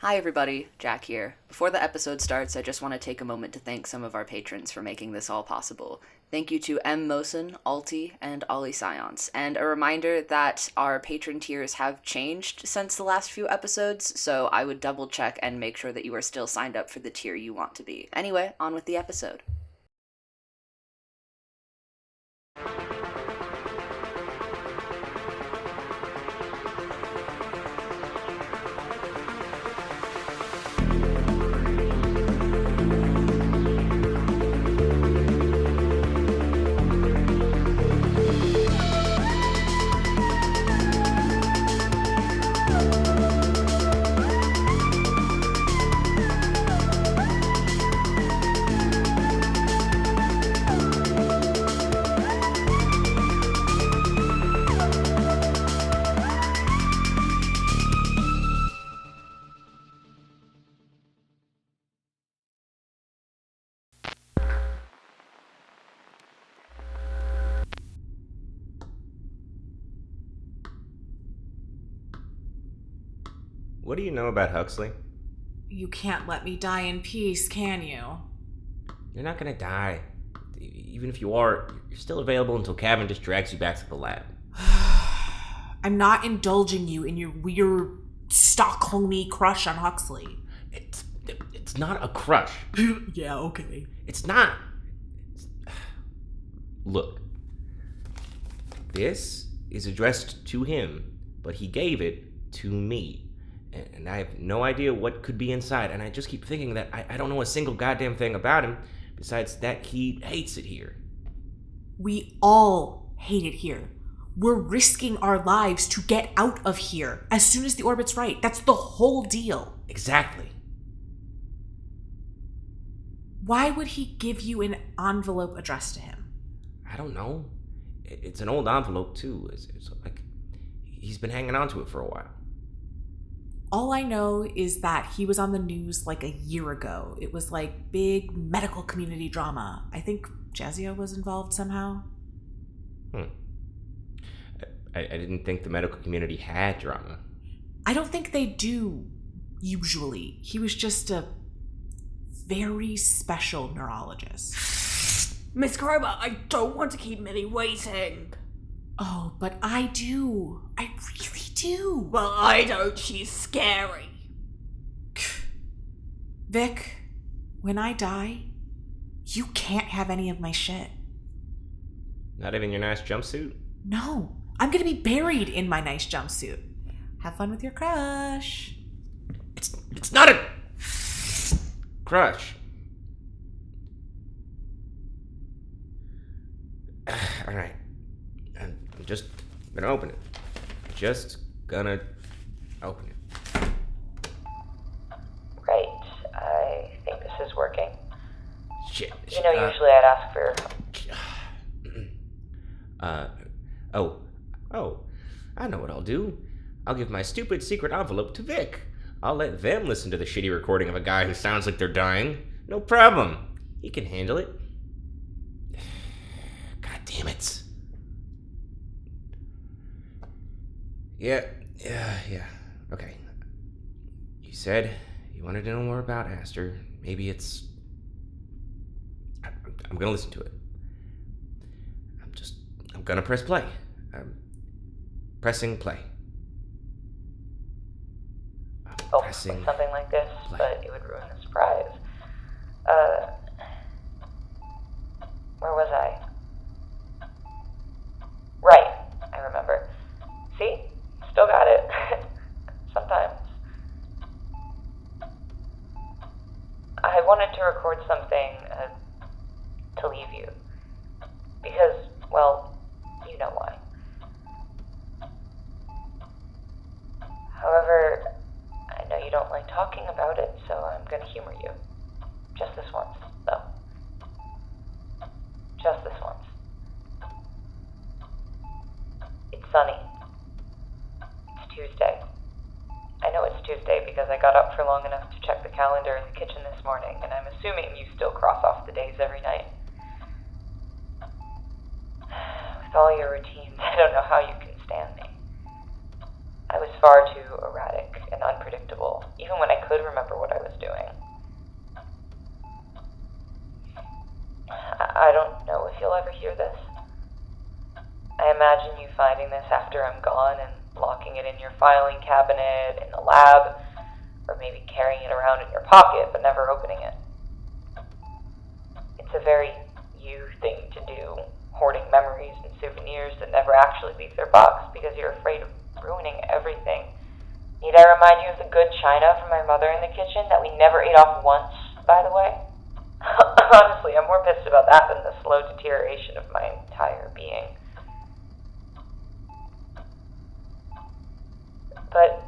Hi everybody, Jack here. Before the episode starts, I just want to take a moment to thank some of our patrons for making this all possible. Thank you to Mnemosyne, Alti, and Ollie Science. And a reminder that our patron tiers have changed since the last few episodes, so I would double check and make sure that you are still signed up for the tier you want to be. Anyway, on with the episode. What do you know about Huxley? You can't let me die in peace, can you? You're not gonna die. Even if you are, you're still available until Cavendish drags you back to the lab. I'm not indulging you in your weird Stockholmy crush on Huxley. It's not a crush. Yeah, okay. It's not. Look. This is addressed to him, but he gave it to me. And I have no idea what could be inside, and I just keep thinking that I don't know a single goddamn thing about him, besides that he hates it here. We all hate it here. We're risking our lives to get out of here as soon as the orbit's right. That's the whole deal. Exactly. Why would he give you an envelope addressed to him? I don't know. It's an old envelope, too. It's like he's been hanging on to it for a while. All I know is that he was on the news like a year ago. It was like big medical community drama. I think Jazzio was involved somehow. I didn't think the medical community had drama. I don't think they do, usually. He was just a very special neurologist. Miss Kroeber, I don't want to keep Millie waiting. Oh, but I do. I really do. Well, I don't. She's scary. Vic, when I die, you can't have any of my shit. Not even your nice jumpsuit? No, I'm gonna be buried in my nice jumpsuit. Have fun with your crush. It's not a crush. All right. I'm just gonna open it. Just gonna open it. Right. I think this is working. Shit. Usually I'd ask for... Oh, I know what I'll do. I'll give my stupid secret envelope to Vic. I'll let them listen to the shitty recording of a guy who sounds like they're dying. No problem. He can handle it. God damn it. Yeah. Okay. You said you wanted to know more about Aster. Maybe it's... I'm gonna listen to it. I'm gonna press play. I'm pressing play. Something like this, play. but it would ruin the surprise. Where was I? Right, I remember. See? Still got it. Sometimes. I wanted to record something to leave you. Because, well, you know why. However, I know you don't like talking about it, so I'm gonna humor you. Just this once, though. Just this once. It's sunny. It's Tuesday. I know it's Tuesday because I got up for long enough to check the calendar in the kitchen this morning, and I'm assuming you still cross off the days every night. With all your routines, I don't know how you can stand me. I was far too erratic and unpredictable, even when I could remember what I was doing. I don't know if you'll ever hear this. I imagine you finding this after I'm gone and locking it in your filing cabinet, in the lab, or maybe carrying it around in your pocket but never opening it. It's a very you thing to do, hoarding memories and souvenirs that never actually leave their box because you're afraid of ruining everything. Need I remind you of the good china from my mother in the kitchen that we never ate off once, by the way? Honestly, I'm more pissed about that than the slow deterioration of my entire being. But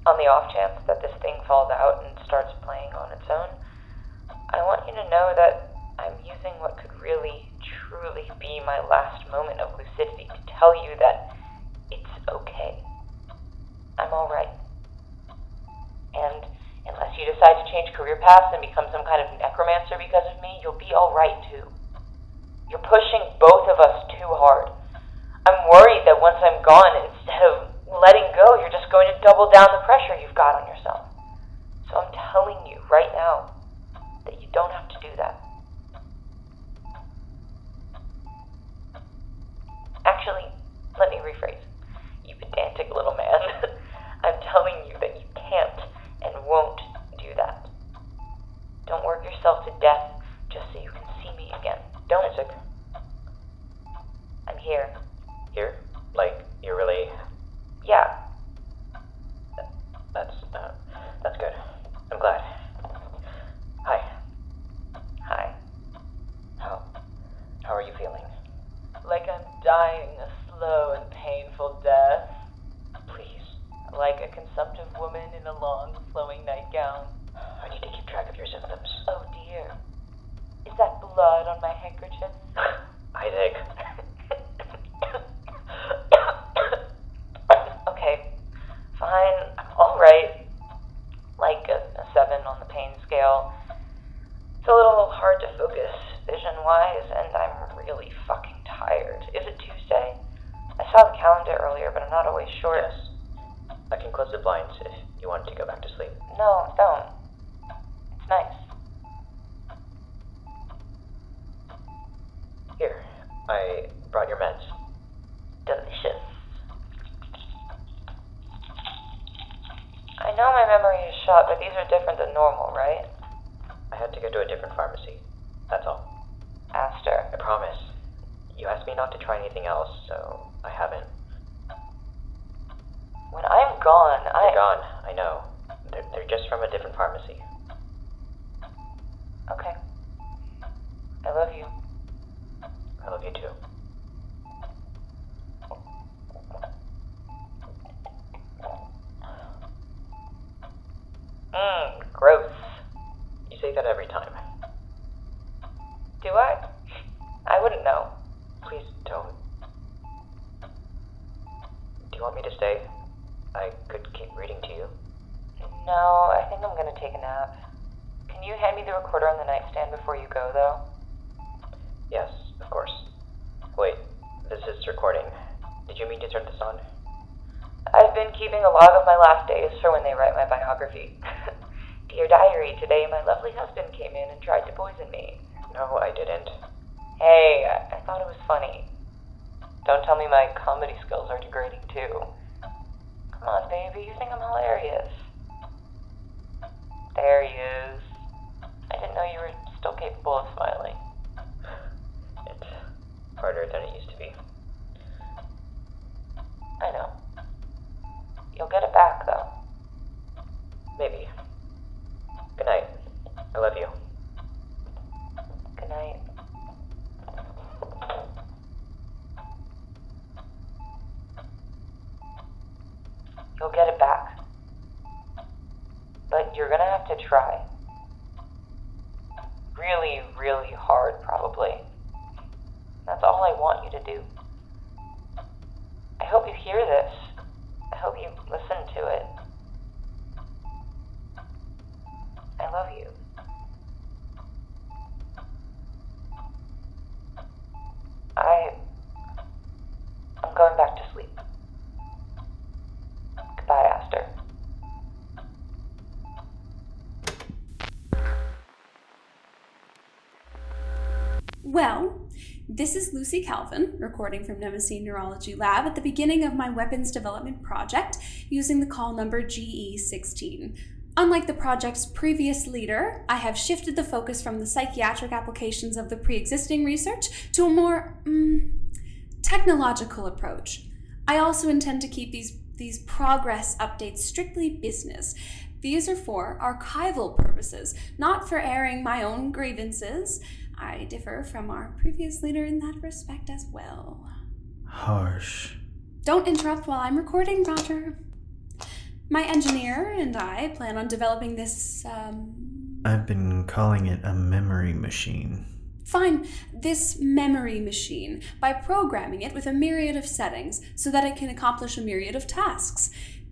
on the off chance that this thing falls out and starts playing on its own, I want you to know that I'm using what could really, truly be my last moment of lucidity to tell you that it's okay. I'm alright. And unless you decide to change career paths and become some kind of necromancer because of me, you'll be alright too. You're pushing both of us too hard. I'm worried that once I'm gone, instead of letting go, you're just going to double down the pressure you've got on yourself. So I'm telling you right now that you don't have to do that. Actually, let me rephrase. You pedantic little man. I'm telling you that you can't and won't do that. Don't work yourself to death just so you can see me again. Don't. Isaac? I'm here. Here? Like, you're really... Yeah. That's good. I'm glad. Hi. Hi. How are you feeling? Like I'm dying a slow and painful death. Please. Like a consumptive woman in a long, flowing nightgown. I need to keep track of your symptoms. Oh dear. Is that blood on my handkerchief? Isaac. Okay. Fine. Alright. Like a 7 on the pain scale. It's a little hard to focus vision-wise, and I'm really fucking tired. Is it Tuesday? I saw the calendar earlier, but I'm not always sure. Yes. I can close the blinds if you want to go back to sleep. No, don't. It's nice. Here, I brought your meds. Delicious. I know my memory is shot, but these are different than normal, right? I had to go to a different pharmacy. That's all. Aster. I promise. You asked me not to try anything else, so I haven't. When I'm gone, They're gone, I know. They're just from a different pharmacy. Okay. I love you. I love you too. Gross. You say that every time. Do I? I wouldn't know. Please don't. Do you want me to stay? I could keep reading to you. No, I think I'm gonna take a nap. Can you hand me the recorder on the nightstand before you go, though? Yes, of course. Wait, this is recording. Did you mean to turn this on? I've been keeping a log of my last days for when they write my biography. Dear diary, today my lovely husband came in and tried to poison me. No, I didn't. Hey, I thought it was funny. Don't tell me my comedy skills are degrading too. Come on, baby, you think I'm hilarious. There he is. I didn't know you were still capable of smiling. It's harder than it used to be. I know. You'll get it back, though. Maybe. Good night. I love you. Good night. You'll get it back. But you're gonna have to try. Really, really hard, probably. That's all I want you to do. I hope you hear this. I hope you listen to it. I love you. I'm going back to sleep. Goodbye, Aster. Well, this is Lucy Calvin, recording from Mnemosyne Neurology Lab at the beginning of my weapons development project using the call number GE16. Unlike the project's previous leader, I have shifted the focus from the psychiatric applications of the pre-existing research to a more, technological approach. I also intend to keep these progress updates strictly business. These are for archival purposes, not for airing my own grievances. I differ from our previous leader in that respect as well. Harsh. Don't interrupt while I'm recording, Roger. My engineer and I plan on developing this, I've been calling it a memory machine. Fine, this memory machine, by programming it with a myriad of settings so that it can accomplish a myriad of tasks.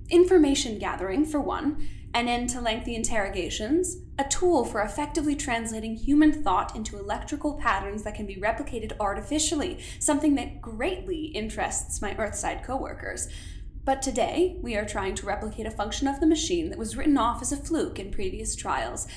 Information gathering, for one, an end to lengthy interrogations, a tool for effectively translating human thought into electrical patterns that can be replicated artificially, something that greatly interests my Earthside coworkers. But today, we are trying to replicate a function of the machine that was written off as a fluke in previous trials.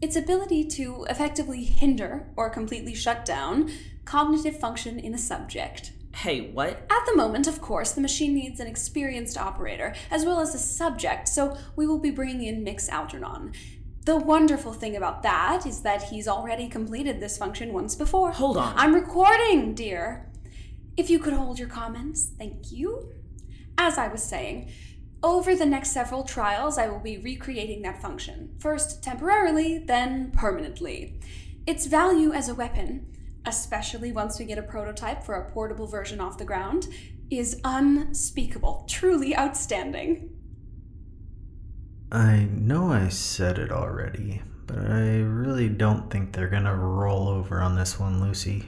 Its ability to effectively hinder or completely shut down cognitive function in a subject. Hey, what? At the moment, of course, the machine needs an experienced operator, as well as a subject, so we will be bringing in Algernon. The wonderful thing about that is that he's already completed this function once before. Hold on. I'm recording, dear. If you could hold your comments, thank you. As I was saying, over the next several trials, I will be recreating that function. First temporarily, then permanently. Its value as a weapon, especially once we get a prototype for a portable version off the ground, is unspeakable, truly outstanding. I know I said it already, but I really don't think they're gonna roll over on this one, Lucy.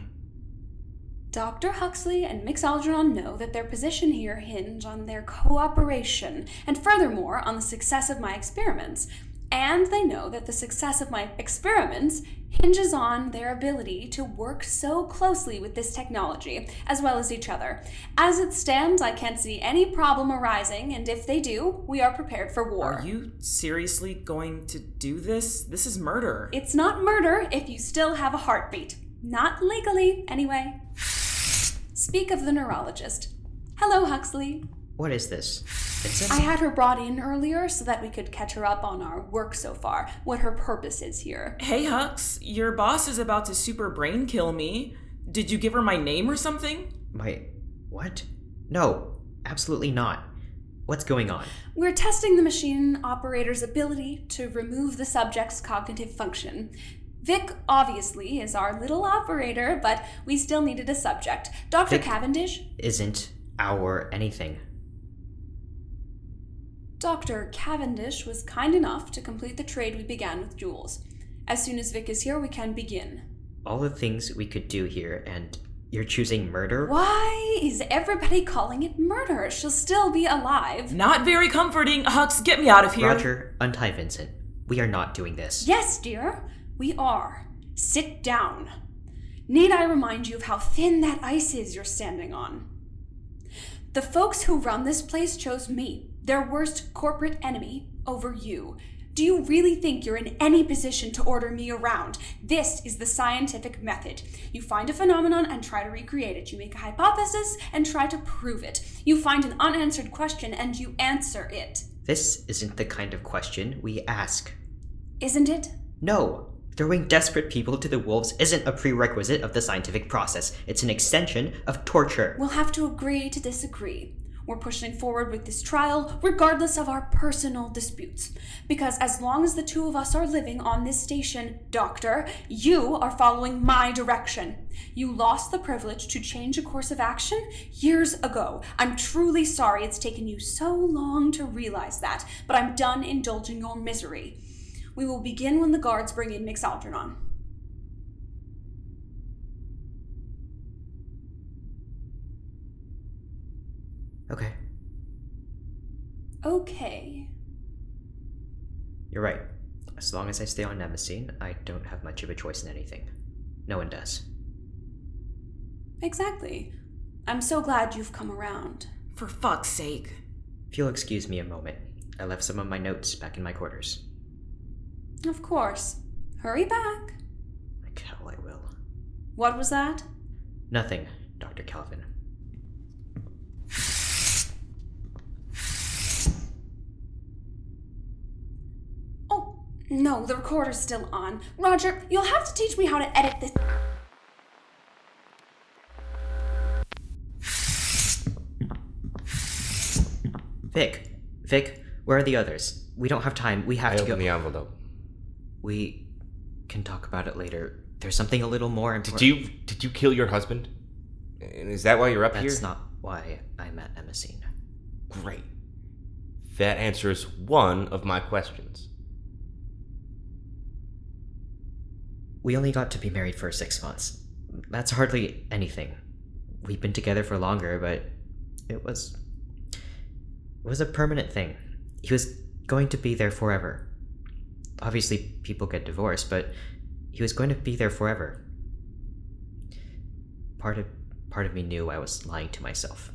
Dr. Huxley and Algernon know that their position here hinge on their cooperation, and furthermore on the success of my experiments. And they know that the success of my experiments hinges on their ability to work so closely with this technology, as well as each other. As it stands, I can't see any problem arising, and if they do, we are prepared for war. Are you seriously going to do this? This is murder. It's not murder if you still have a heartbeat. Not legally, anyway. Speak of the neurologist. Hello, Huxley. What is this? Vincent? I had her brought in earlier so that we could catch her up on our work so far, what her purpose is here. Hey, Hux, your boss is about to super brain kill me. Did you give her my name or something? What? No, absolutely not. What's going on? We're testing the machine operator's ability to remove the subject's cognitive function. Vic, obviously, is our little operator, but we still needed a subject. Dr. Vic Cavendish? Isn't our anything. Dr. Cavendish was kind enough to complete the trade we began with Jules. As soon as Vic is here, we can begin. All the things we could do here, and you're choosing murder? Why is everybody calling it murder? She'll still be alive. Not very comforting. Hux, get me out of here. Roger, untie Vincent. We are not doing this. Yes, dear. We are. Sit down. Need I remind you of how thin that ice is you're standing on? The folks who run this place chose me, their worst corporate enemy, over you. Do you really think you're in any position to order me around? This is the scientific method. You find a phenomenon and try to recreate it. You make a hypothesis and try to prove it. You find an unanswered question and you answer it. This isn't the kind of question we ask. Isn't it? No. Throwing desperate people to the wolves isn't a prerequisite of the scientific process. It's an extension of torture. We'll have to agree to disagree. We're pushing forward with this trial regardless of our personal disputes. Because as long as the two of us are living on this station, Doctor, you are following my direction. You lost the privilege to change a course of action years ago. I'm truly sorry it's taken you so long to realize that, but I'm done indulging your misery. We will begin when the guards bring in Algernon. Okay. Okay. You're right. As long as I stay on Mnemosyne, I don't have much of a choice in anything. No one does. Exactly. I'm so glad you've come around. For fuck's sake. If you'll excuse me a moment, I left some of my notes back in my quarters. Of course. Hurry back. Like hell I will. What was that? Nothing, Dr. Calvin. Oh, no, the recorder's still on. Roger, you'll have to teach me how to edit this. Vic, where are the others? We don't have time. We have to go. Open the envelope. We can talk about it later. There's something a little more important. Did you kill your husband? And is that why you're up here? That's not why I'm at Mnemosyne. Great. That answers one of my questions. We only got to be married for 6 months. That's hardly anything. We've been together for longer, but it was a permanent thing. He was going to be there forever. Obviously, people get divorced, but he was going to be there forever. Part of me knew I was lying to myself.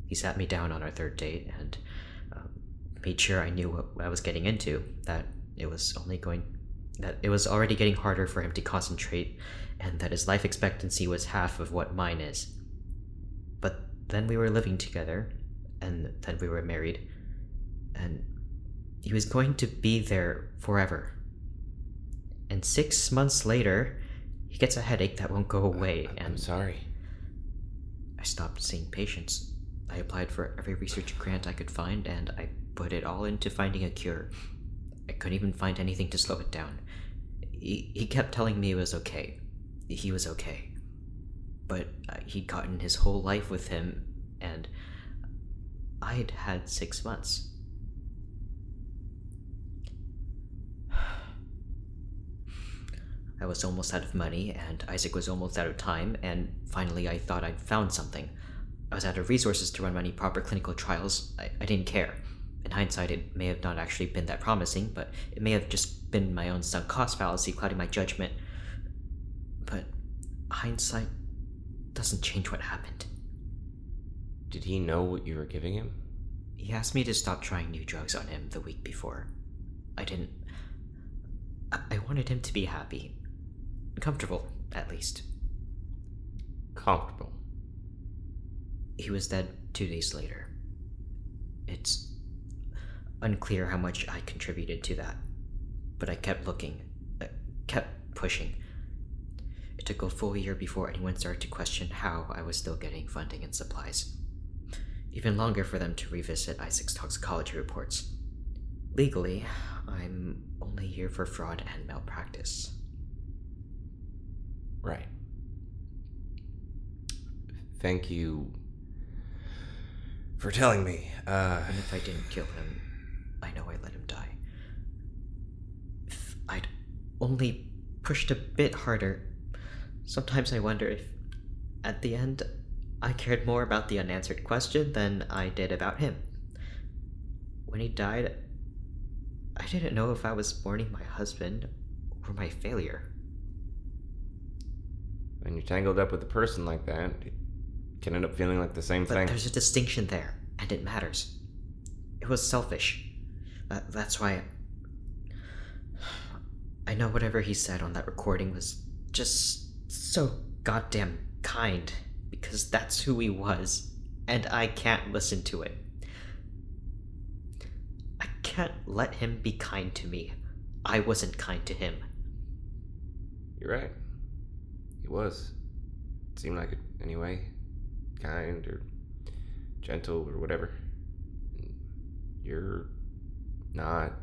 He sat me down on our third date and made sure I knew what I was getting into, that it was already getting harder for him to concentrate, and that his life expectancy was half of what mine is. But then we were living together, and then we were married, and he was going to be there forever. And 6 months later, he gets a headache that won't go away, and I'm sorry. I stopped seeing patients. I applied for every research grant I could find, and I put it all into finding a cure. I couldn't even find anything to slow it down. He kept telling me it was okay. He was okay. But he'd gotten his whole life with him, and I'd had 6 months. I was almost out of money, and Isaac was almost out of time, and finally I thought I'd found something. I was out of resources to run any proper clinical trials. I didn't care. In hindsight, it may have not actually been that promising, but it may have just been my own sunk cost fallacy clouding my judgment. But hindsight doesn't change what happened. Did he know what you were giving him? He asked me to stop trying new drugs on him the week before. I didn't. I wanted him to be happy. Comfortable, at least. Comfortable. He was dead 2 days later. It's unclear how much I contributed to that, but I kept looking, kept pushing. It took a full year before anyone started to question how I was still getting funding and supplies. Even longer for them to revisit Isaac's toxicology reports. Legally, I'm only here for fraud and malpractice. Right. Thank you for telling me. And if I didn't kill him, I know I let him die. If I'd only pushed a bit harder, sometimes I wonder if, at the end, I cared more about the unanswered question than I did about him. When he died, I didn't know if I was mourning my husband or my failure. When you're tangled up with a person like that, it can end up feeling like the same thing. But there's a distinction there, and it matters. It was selfish. That's why I know whatever he said on that recording was just so goddamn kind, because that's who he was, and I can't listen to it. I can't let him be kind to me. I wasn't kind to him. You're right. He was. It seemed like it anyway. Kind or gentle or whatever. You're not.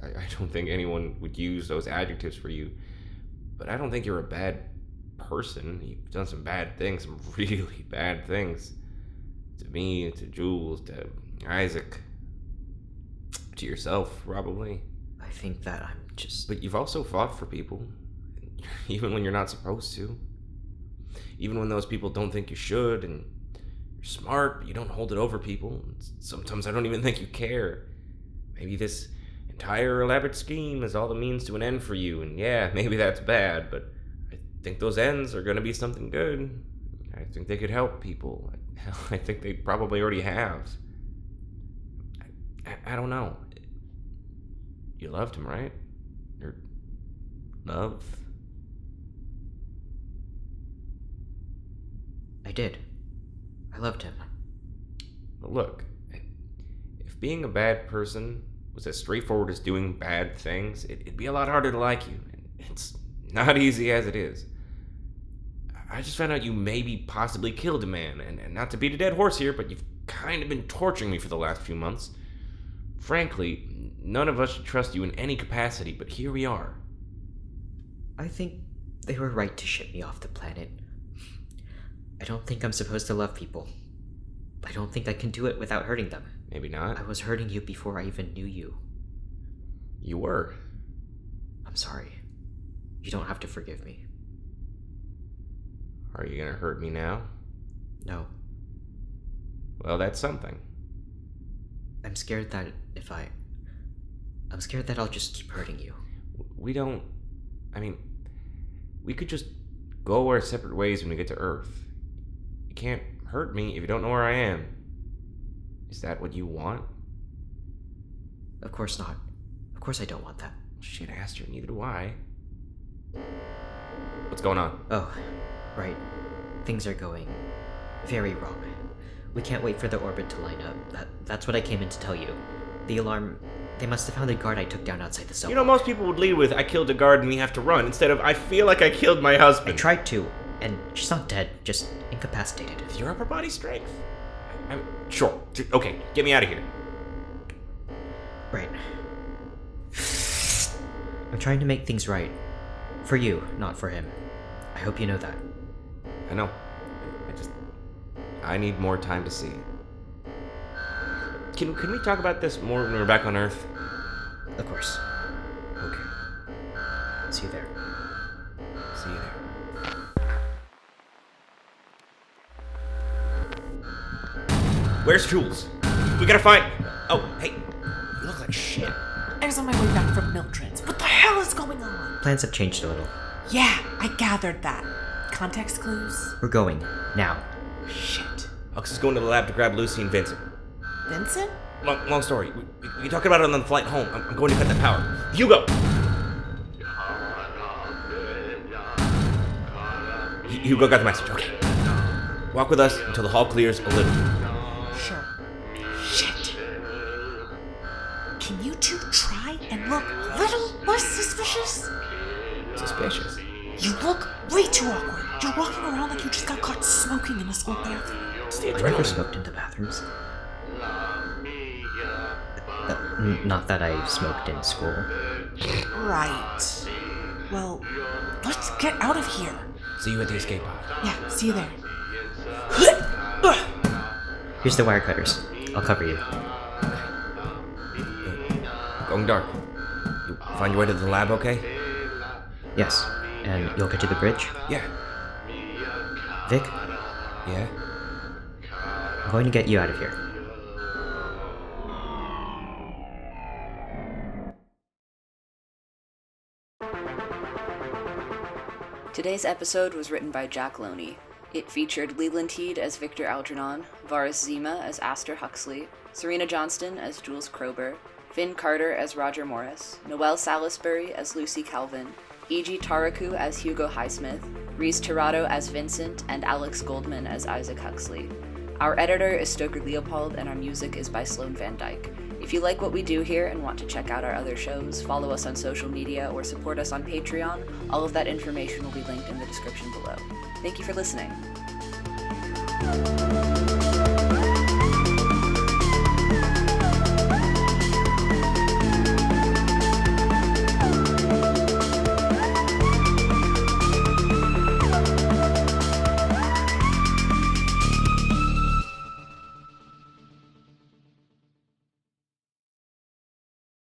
I don't think anyone would use those adjectives for you. But I don't think you're a bad person. You've done some bad things, some really bad things. To me, to Jules, to Isaac, to yourself, probably. I think that I'm just... But you've also fought for people, even when you're not supposed to. Even when those people don't think you should, and you're smart, but you don't hold it over people. Sometimes I don't even think you care. Maybe this entire elaborate scheme is all the means to an end for you, and yeah, maybe that's bad, but I think those ends are going to be something good. I think they could help people. I think they probably already have. I don't know. You loved him, right? Or love? I did. I loved him. But look, if being a bad person was as straightforward as doing bad things, it'd be a lot harder to like you. It's not easy as it is. I just found out you maybe possibly killed a man, and not to beat a dead horse here, but you've kind of been torturing me for the last few months. Frankly, none of us should trust you in any capacity, but here we are. I think they were right to ship me off the planet. I don't think I'm supposed to love people. I don't think I can do it without hurting them. Maybe not. I was hurting you before I even knew you. You were. I'm sorry. You don't have to forgive me. Are you gonna hurt me now? No. Well, that's something. I'm scared that I'm scared that I'll just keep hurting you. We could just go our separate ways when we get to Earth. You can't hurt me if you don't know where I am. Is that what you want? Of course not. Of course I don't want that. Shit, Aster, neither do I. What's going on? Oh, right. Things are going very wrong. We can't wait for the orbit to line up. That's what I came in to tell you. The alarm... They must have found the guard I took down outside the cell. You know, most people would lead with, I killed a guard and we have to run, instead of, I feel like I killed my husband. I tried to, and she's not dead, just incapacitated. With your upper body strength? I'm sure. Okay, get me out of here. Right. I'm trying to make things right. For you, not for him. I hope you know that. I know. I need more time to see it. Can we talk about this more when we're back on Earth? Of course. Okay. See you there. See you there. Where's Jules? We gotta find... Oh, hey. You look like shit. I was on my way back from Mildred's. What the hell is going on? Plans have changed a little. Yeah, I gathered that. Context clues? We're going. Now. Shit. Hux is going to the lab to grab Lucy and Vincent. Vincent? Long story. We talked about it on the flight home. I'm going to cut the power. Hugo! Hugo got the message. Okay. Walk with us until the hall clears a little. Sure. Shit. Can you two try and look a little less suspicious? Suspicious? You look way too awkward. You're walking around like you just got caught smoking in a school bathroom. It's the I've never adrenaline. smoked in the bathrooms. Not that I smoked in school. Right. Well, let's get out of here. See you at the escape pod. Yeah, see you there. Here's the wire cutters. I'll cover you. Going dark. You find your way to the lab, okay? Yes. And you'll get to the bridge? Yeah. Vic, Yeah? I'm going to get you out of here. Today's episode was written by Jack Loney. It featured Leland as Victor Algernon, Varis Zima as Aster Huxley, Serina Johnston as Jules Kroeber, Finn Carter as Roger Morris, Noelle Salisbury as Lucy Calvin, E.G. Tariku as Hugo Highsmith, Rhys Tirado as Vincent, and Alex Goldman as Isaac Huxley. Our editor is Stoker Leopold, and our music is by Sloan Van Dyke. If you like what we do here and want to check out our other shows, follow us on social media, or support us on Patreon, all of that information will be linked in the description below. Thank you for listening.